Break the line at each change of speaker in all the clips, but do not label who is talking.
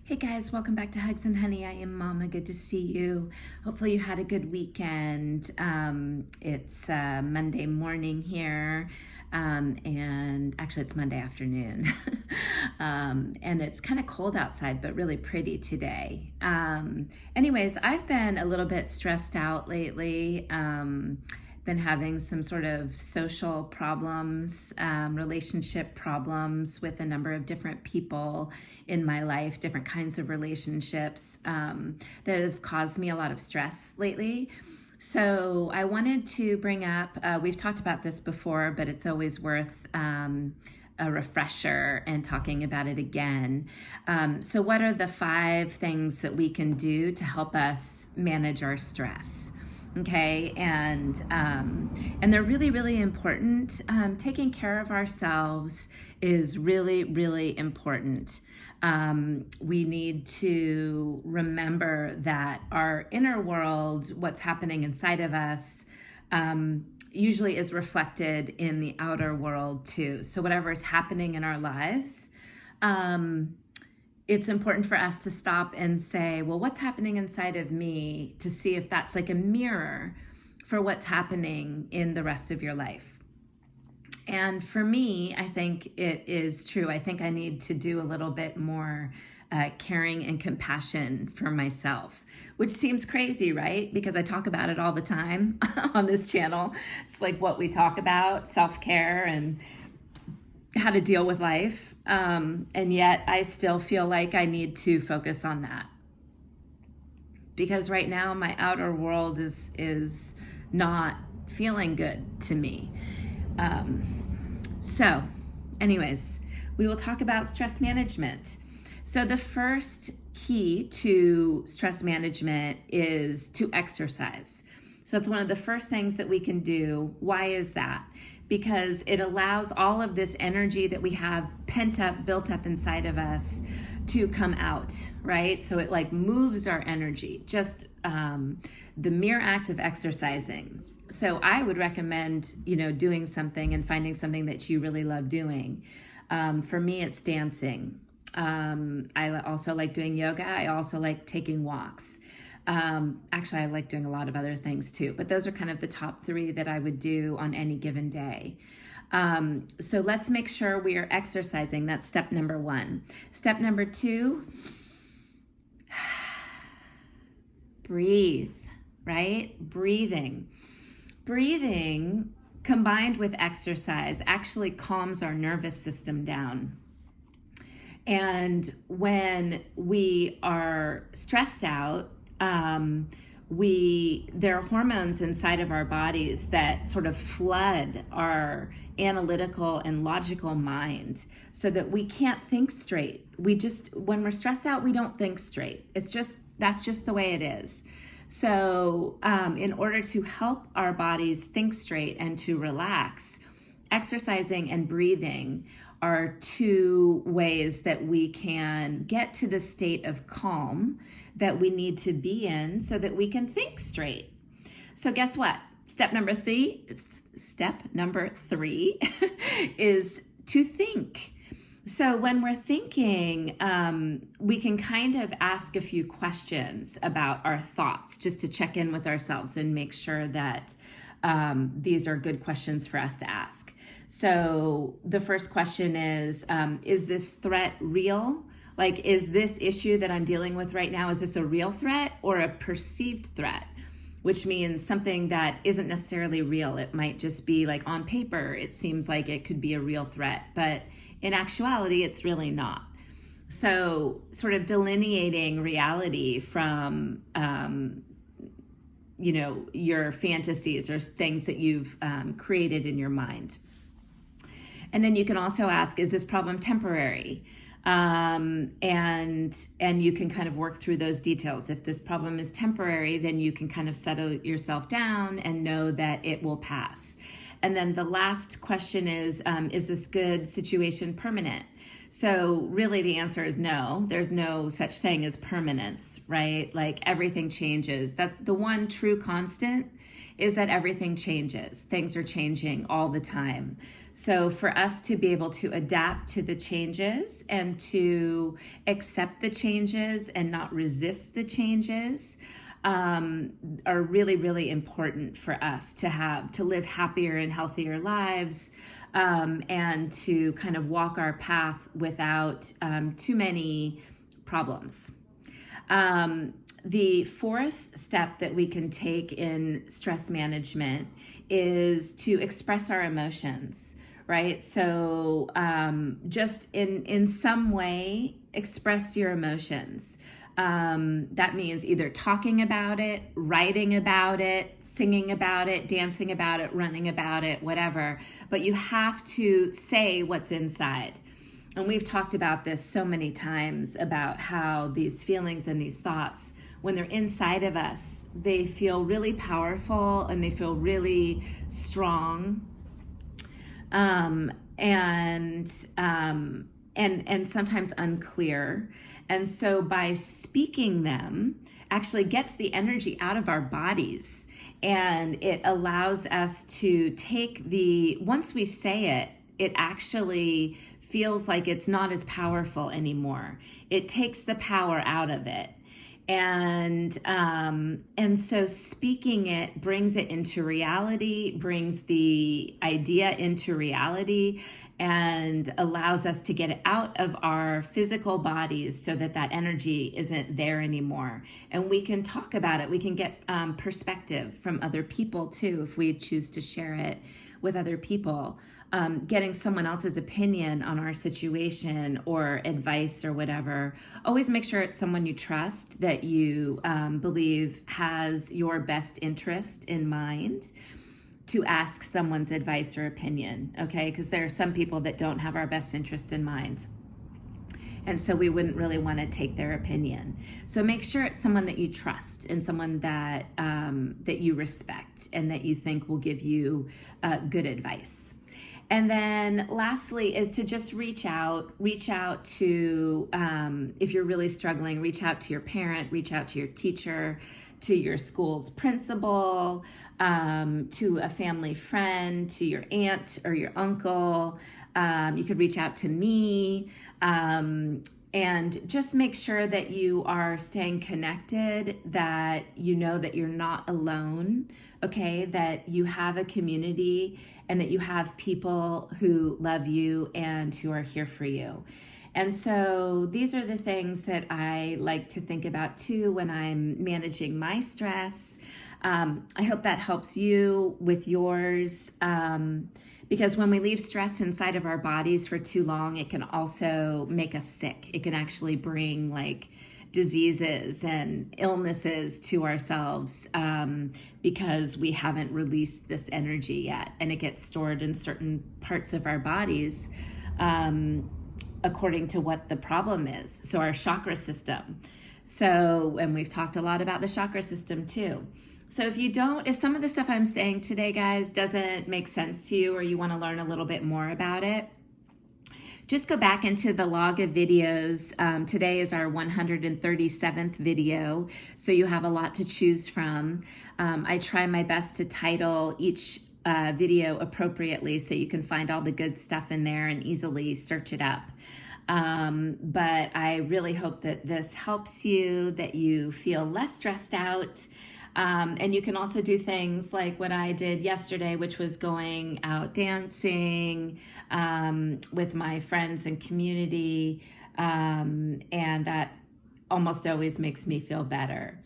Hey guys, welcome back to Hugs and Honey. I am Mama. Good to see you. Hopefully you had a good weekend. It's Monday morning here, and actually it's Monday afternoon. And it's kind of cold outside, but really pretty today. Anyways, I've been a little bit stressed out lately. Been having some sort of social problems, relationship problems with a number of different people in my life, different kinds of relationships that have caused me a lot of stress lately. So I wanted to bring up, we've talked about this before, but it's always worth a refresher and talking about it again. So what are the 5 things that we can do to help us manage our stress? Okay, and they're really, really important. Taking care of ourselves is really, really important. We need to remember that our inner world, what's happening inside of us, usually is reflected in the outer world too. So whatever is happening in our lives, it's important for us to stop and say, well, what's happening inside of me, to see if that's like a mirror for what's happening in the rest of your life. And for me, I think it is true. I think I need to do a little bit more caring and compassion for myself, which seems crazy, right? Because I talk about it all the time on this channel. It's like what we talk about, self-care and how to deal with life. And yet I still feel like I need to focus on that. Because right now my outer world is not feeling good to me. So anyways, we will talk about stress management. So the first key to stress management is to exercise. So it's one of the first things that we can do. Why is that? Because it allows all of this energy that we have pent up, built up inside of us to come out, right? So it like moves our energy, just the mere act of exercising. So I would recommend, doing something and finding something that you really love doing. For me, it's dancing. I also like doing yoga. I also like taking walks. Actually, I like doing a lot of other things too, but those are kind of the top 3 that I would do on any given day. So let's make sure we are exercising. That's step number 1. Step number 2, breathe, right? Breathing combined with exercise actually calms our nervous system down. And when we are stressed out, there are hormones inside of our bodies that sort of flood our analytical and logical mind so that we can't think straight. When we're stressed out, we don't think straight. That's just the way it is. So in order to help our bodies think straight and to relax, exercising and breathing are 2 ways that we can get to the state of calm that we need to be in so that we can think straight. So guess what? Step number 3 is to think. So when we're thinking, we can kind of ask a few questions about our thoughts just to check in with ourselves and make sure that these are good questions for us to ask. So the first question is this threat real? Like, is this issue that I'm dealing with right now, is this a real threat or a perceived threat? Which means something that isn't necessarily real. It might just be like on paper, it seems like it could be a real threat, but in actuality, it's really not. So sort of delineating reality from, your fantasies or things that you've created in your mind. And then you can also ask, is this problem temporary? And you can kind of work through those details. If this problem is temporary, then you can kind of settle yourself down and know that it will pass. And then the last question is this good situation permanent? So really the answer is no. There's no such thing as permanence, right? Like everything changes. That's the one true constant, is that everything changes. Things are changing all the time. So for us to be able to adapt to the changes and to accept the changes and not resist the changes, are really, really important for us to live happier and healthier lives, and to kind of walk our path without too many problems. The fourth step that we can take in stress management is to express our emotions, right? So just in some way, express your emotions. That means either talking about it, writing about it, singing about it, dancing about it, running about it, whatever. But you have to say what's inside. And we've talked about this so many times about how these feelings and these thoughts, when they're inside of us, they feel really powerful and they feel really strong. And sometimes unclear. And so by speaking them actually gets the energy out of our bodies, and it allows us to once we say it, it actually feels like it's not as powerful anymore. It takes the power out of it. And so speaking it brings it into reality, brings the idea into reality, and allows us to get it out of our physical bodies so that energy isn't there anymore. And we can talk about it. We can get perspective from other people too, if we choose to share it with other people. Getting someone else's opinion on our situation or advice or whatever. Always make sure it's someone you trust, that you believe has your best interest in mind, to ask someone's advice or opinion, okay? Because there are some people that don't have our best interest in mind. And so we wouldn't really want to take their opinion. So make sure it's someone that you trust and someone that you respect and that you think will give you good advice. And then lastly is to just reach out to, if you're really struggling, reach out to your parent, reach out to your teacher, to your school's principal, to a family friend, to your aunt or your uncle. You could reach out to me, and just make sure that you are staying connected, that you know that you're not alone, okay? That you have a community and that you have people who love you and who are here for you. And so these are the things that I like to think about too when I'm managing my stress. I hope that helps you with yours, because when we leave stress inside of our bodies for too long, it can also make us sick. It can actually bring like diseases and illnesses to ourselves, because we haven't released this energy yet, and it gets stored in certain parts of our bodies, according to what the problem is. So our chakra system. And we've talked a lot about the chakra system too. So if some of the stuff I'm saying today, guys, doesn't make sense to you, or you want to learn a little bit more about it, just go back into the log of videos. Today is our 137th video, so you have a lot to choose from. I try my best to title each video appropriately so you can find all the good stuff in there and easily search it up. But I really hope that this helps you, that you feel less stressed out. And you can also do things like what I did yesterday, which was going out dancing with my friends and community. And that almost always makes me feel better.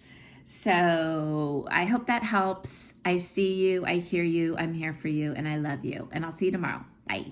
So I hope that helps. I see you, I hear you, I'm here for you, and I love you. And I'll see you tomorrow. Bye.